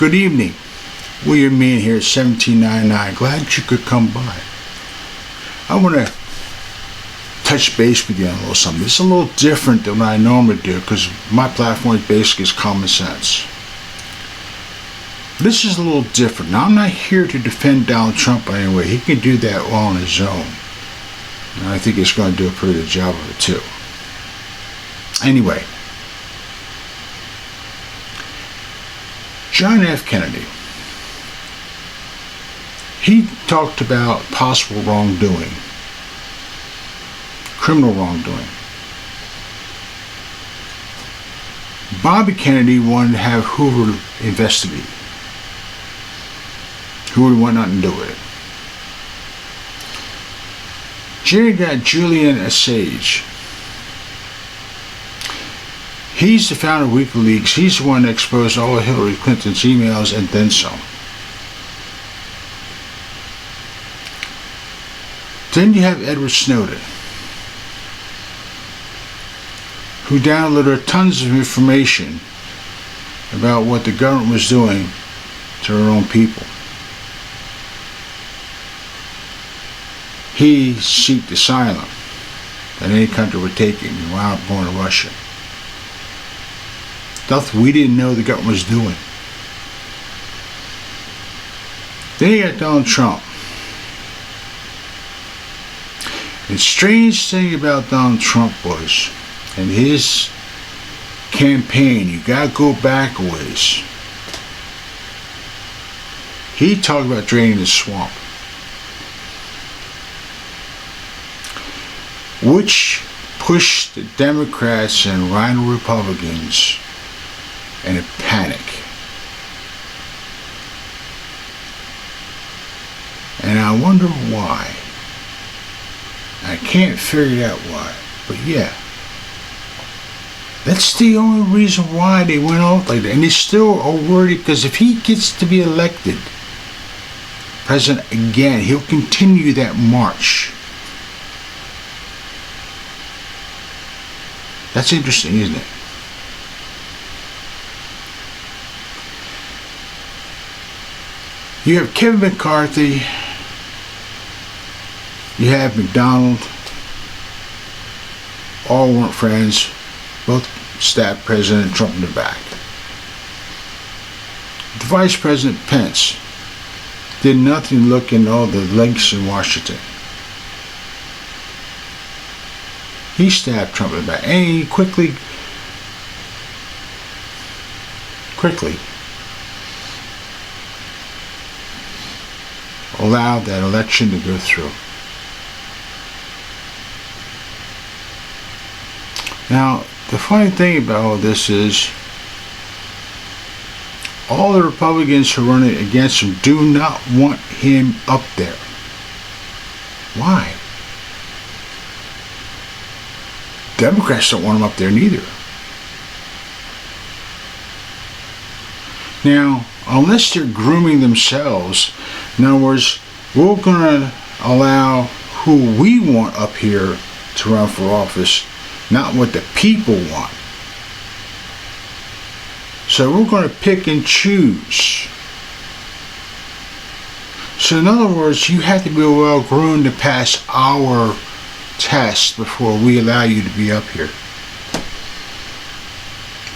Good evening. William Mean here, 1799. Glad you could come by. I want to touch base with you on a little something. It's a little different than what I normally do because my platform is basically common sense. This is a little different. Now, I'm not here to defend Donald Trump anyway. He can do that all on his own. And I think he's going to do a pretty good job of it too. Anyway, John F. Kennedy, he talked about possible wrongdoing, criminal wrongdoing. Bobby Kennedy wanted to have Hoover investigate. Hoover wanted nothing to do with it. Jerry got Julian Assange. He's the founder of WikiLeaks. He's the one that exposed all of Hillary Clinton's emails and then some. Then you have Edward Snowden, who downloaded tons of information about what the government was doing to their own people. He sought asylum that any country would take him. He wound up going to Russia. Stuff we didn't know the government was doing. Then you got Donald Trump. The strange thing about Donald Trump was, in his campaign, you gotta go back a ways. He talked about draining the swamp, which pushed the Democrats and rhino Republicans in a panic. And I wonder why. I can't figure out why, but yeah. That's the only reason why they went off like that. And they still are worried because if he gets to be elected president again, he'll continue that march. That's interesting, isn't it? You have Kevin McCarthy, you have McDonald, all weren't friends, both stabbed President Trump in the back. The Vice President Pence did nothing look in all the links in Washington. He stabbed Trump in the back, and he quickly allowed that election to go through. Now, the funny thing about all this is, all the Republicans who are running against him do not want him up there. Why? Democrats don't want him up there neither. Now, unless they're grooming themselves, in other words, we're going to allow who we want up here to run for office, not what the people want. So we're going to pick and choose. So in other words, you have to be well groomed to pass our test before we allow you to be up here.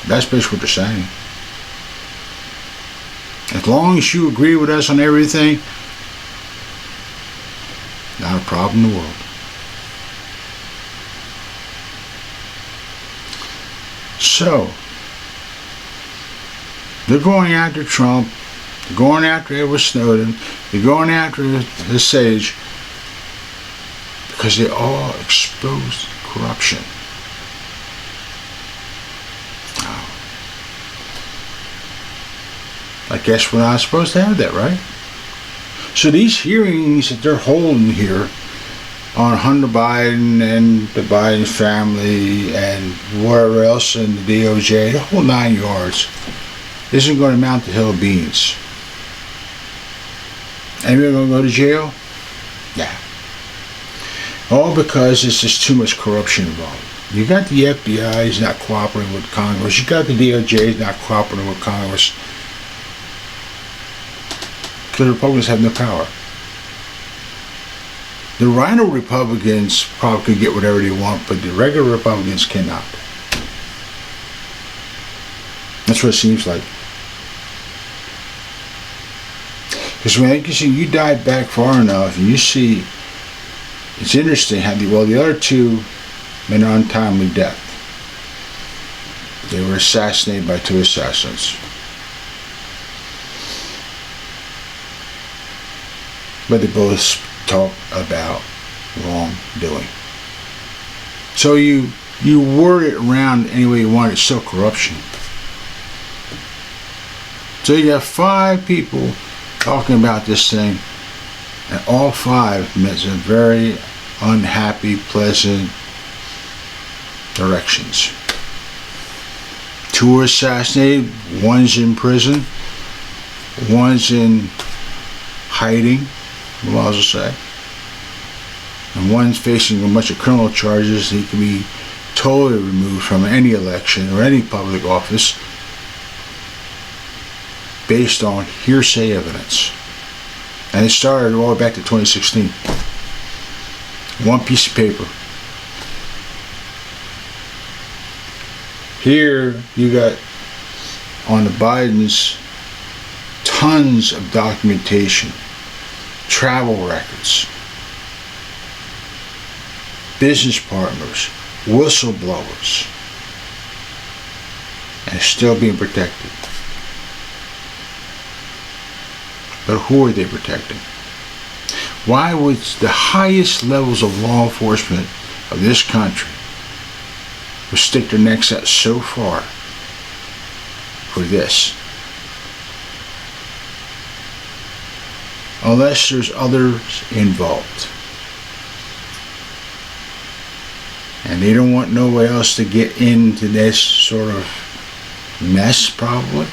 That's basically what they're saying. As long as you agree with us on everything, not a problem in the world. So, they're going after Trump, they're going after Edward Snowden, they're going after Assange because they all exposed corruption. I guess we're not supposed to have that, right? So these hearings that they're holding here on Hunter Biden and the Biden family and whatever else in the DOJ, the whole 9 yards, isn't going to amount to hill of beans. Anybody going to go to jail? Nah. All because there's just too much corruption involved. You got the FBI is not cooperating with Congress. You got the DOJ is not cooperating with Congress. because Republicans have no power. The Rhino Republicans probably could get whatever they want, but the regular Republicans cannot. That's what it seems like. Because when you dive back far enough, and you see, it's interesting how the other two met an untimely death. They were assassinated by two assassins. But they both talk about wrongdoing. So you word it around any way you want. It's still corruption. So you got 5 people talking about this thing, and all 5 met some very unhappy, pleasant directions. 2 were assassinated, 1's in prison, 1's in hiding, the laws will say, and 1's facing a bunch of criminal charges. He can be totally removed from any election or any public office based on hearsay evidence. And it started all the way back to 2016. 1 piece of paper. Here you got on the Bidens tons of documentation, travel records, business partners, whistleblowers, and it's still being protected. But who are they protecting? Why would the highest levels of law enforcement of this country would stick their necks out so far for this? Unless there's others involved. And they don't want nobody else to get into this sort of mess, probably.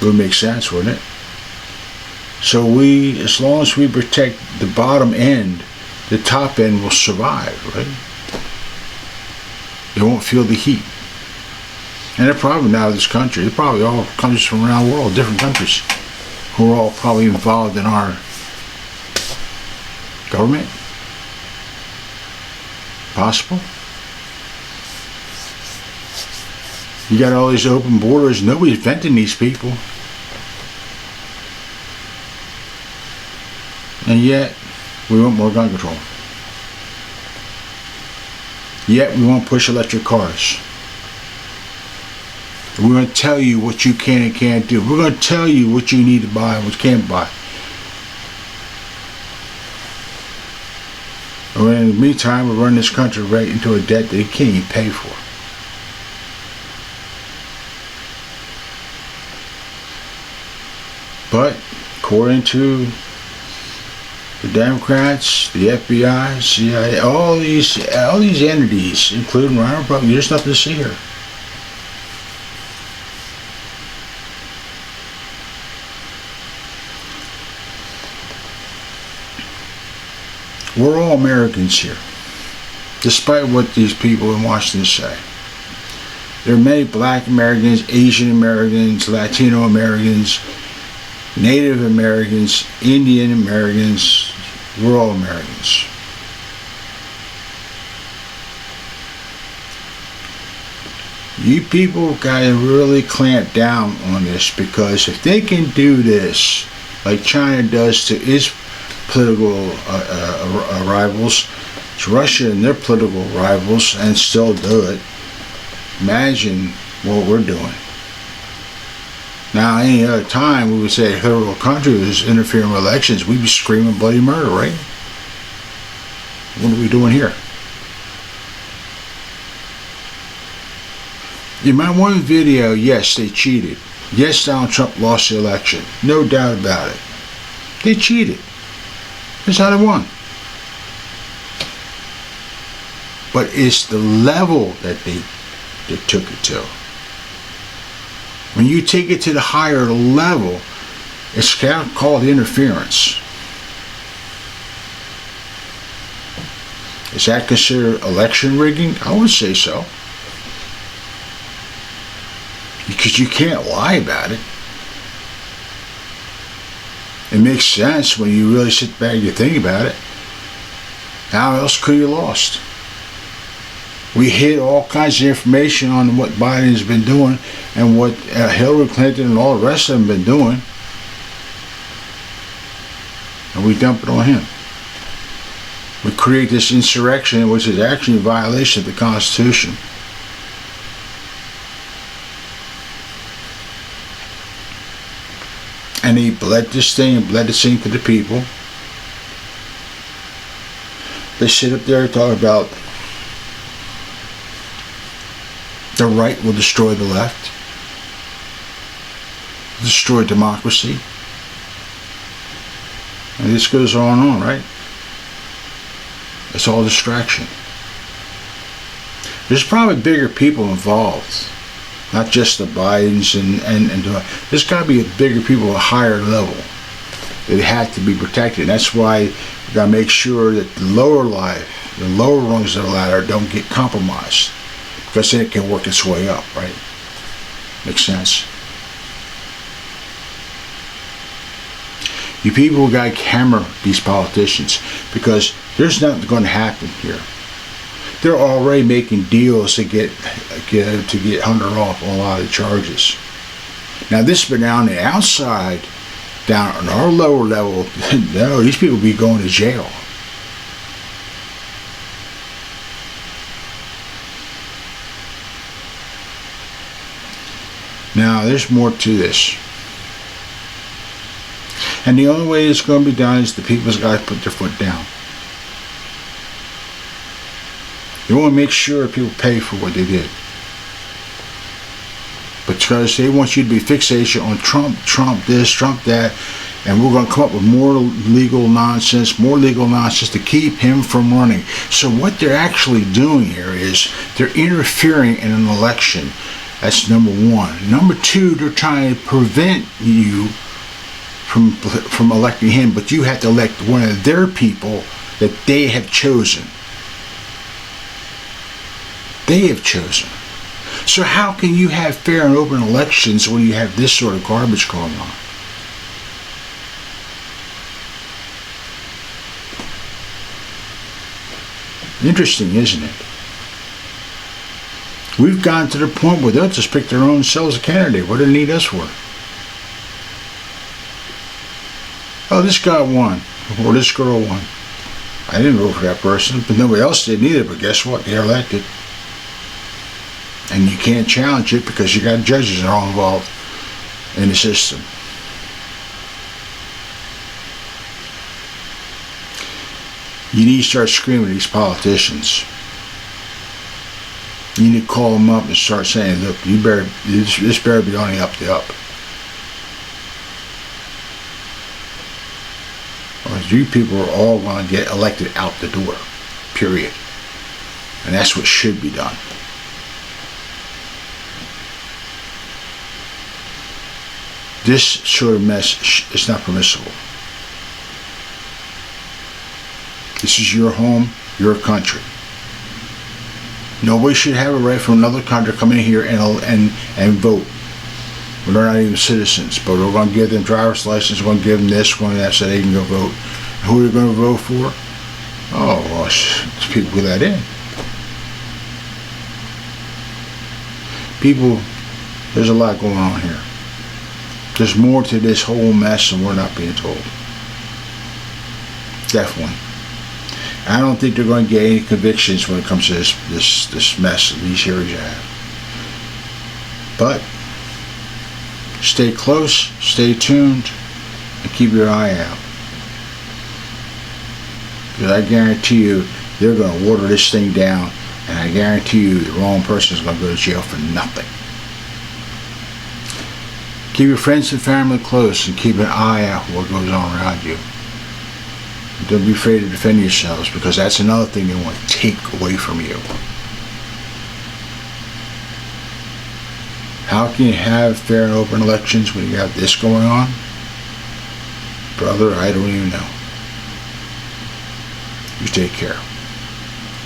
It would make sense, wouldn't it? So as long as we protect the bottom end, the top end will survive, right? They won't feel the heat. And the problem now in this country, they're probably all countries from around the world, different countries, who are all probably involved in our government. Possible. You got all these open borders. Nobody's venting these people. And yet, we want more gun control. Yet, we want push electric cars. We're going to tell you what you can and can't do. We're going to tell you what you need to buy and what you can't buy. And in the meantime, we're running this country right into a debt that it can't even pay for. But according to the Democrats, the FBI, CIA, all these entities, including Rhino Republic, there's nothing to see here. We're all Americans here, despite what these people in Washington say. There are many Black Americans, Asian Americans, Latino Americans, Native Americans, Indian Americans. We're all Americans. You people gotta really clamp down on this, because if they can do this like China does to its political rivals, to Russia and their political rivals, and still do it, imagine what we're doing. Now, any other time we would say a third world country was interfering with elections, we'd be screaming bloody murder, right? What are we doing here? In my one video, yes, they cheated. Yes, Donald Trump lost the election. No doubt about it. They cheated. That's how they won. But it's the level that they took it to. When you take it to the higher level, it's called interference. Is that considered election rigging? I would say so. because you can't lie about it. It makes sense when you really sit back and you think about it. How else could you lost? We hid all kinds of information on what Biden's been doing and what Hillary Clinton and all the rest of them been doing, and we dump it on him. We create this insurrection, which is actually a violation of the Constitution. And he bled this thing and bled this thing to the people. They sit up there and talk about the right will destroy the left, destroy democracy. And this goes on and on, right? It's all distraction. There's probably bigger people involved, not just the Bidens and there's got to be bigger people at a higher level that have to be protected. And that's why you got to make sure that the lower rungs of the ladder don't get compromised, because then it can work its way up, right? Makes sense. You people got to hammer these politicians, because there's nothing going to happen here. They're already making deals to get Hunter off on a lot of the charges. Now this has been down the outside, down on our lower level. No, these people be going to jail. Now there's more to this. And the only way it's going to be done is the people's got to put their foot down. They want to make sure people pay for what they did. Because they want you to be fixated on Trump, Trump this, Trump that, and we're going to come up with more legal nonsense to keep him from running. So what they're actually doing here is they're interfering in an election. That's number one. Number two, they're trying to prevent you from electing him, but you have to elect one of their people that they have chosen. They have chosen. So how can you have fair and open elections when you have this sort of garbage going on? Interesting, isn't it? We've gotten to the point where they'll just pick their own selves a candidate. What do they need us for? Oh, this guy won, or this girl won. I didn't vote for that person, but nobody else did either. But guess what? They're elected. And you can't challenge it because you got judges that are all involved in the system. You need to start screaming at these politicians. You need to call them up and start saying, look, this better be on the up. Or you people are all going to get elected out the door. Period. And that's what should be done. This sort of mess is not permissible. This is your home, your country. Nobody should have a right from another country to come in here and vote. Well, they're not even citizens, but we're going to give them driver's license, we're going to give them this, we're going to that, so they can go vote. Who are they going to vote for? Oh, well, it's people who let in. People, there's a lot going on here. There's more to this whole mess than we're not being told. Definitely. I don't think they're going to get any convictions when it comes to this mess, these hearings I have. But stay close, stay tuned, and keep your eye out. Because I guarantee you, they're going to water this thing down, and I guarantee you the wrong person is going to go to jail for nothing. Keep your friends and family close and keep an eye out for what goes on around you. Don't be afraid to defend yourselves, because that's another thing they want to take away from you. How can you have fair and open elections when you have this going on? Brother, I don't even know. You take care.